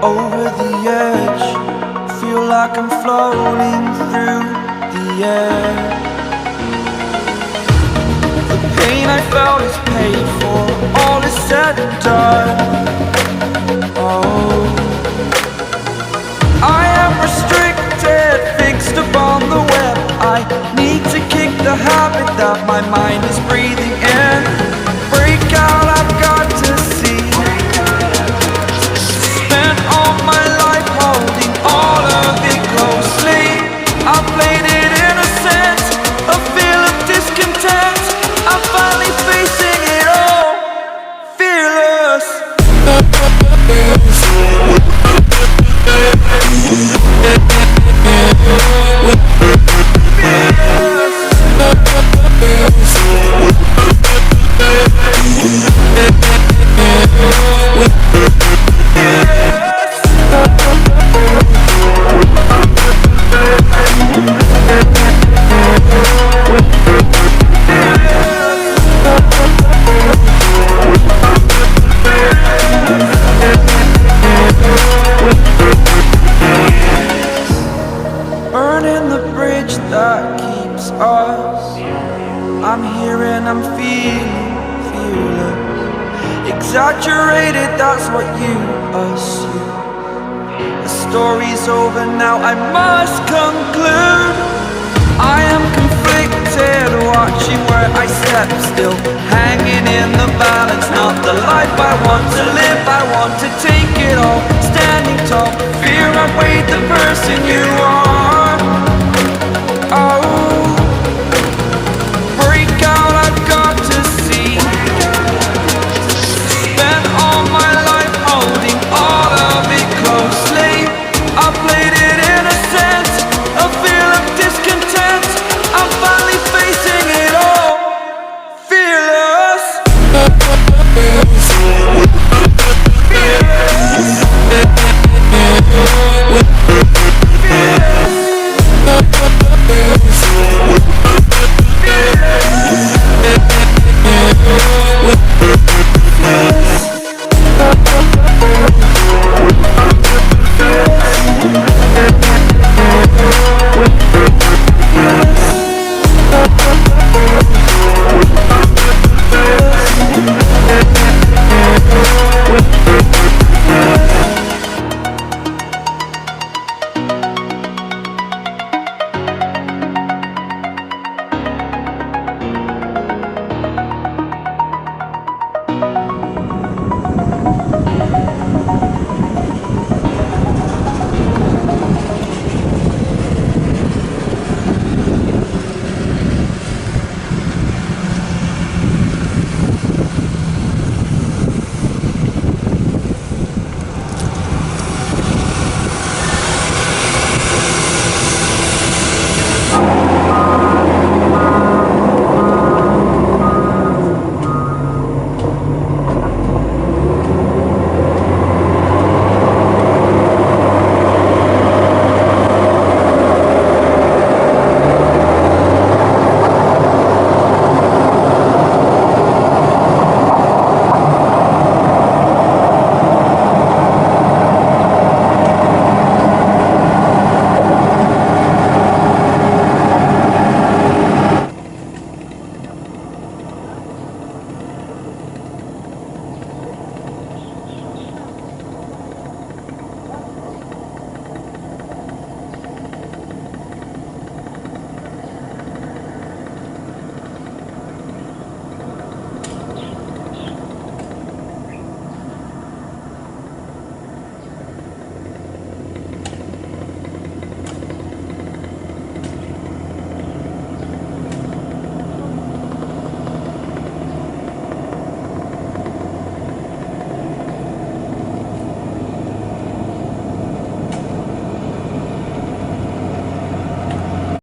over the edge. Feel like I'm floating through the air. The pain I felt is paid for, all is said and done. Oh, I am restricted, fixed upon the web. I need to kick the habit that my mind is breathing in. Break out, I've got to see. Spent all my life holding all of it closely. I played it innocent, a feel of discontent. I'm finally facing it all, fearless. Burning the bridge that keeps us. I'm here and I'm feeling fearless. Exaggerated, that's what you assume. The story's over now, I must conclude. I am conflicted, watching where I step still, hanging in the balance. Not the life I want to live, I want to take it all. Standing tall, fear I weighed the person you are.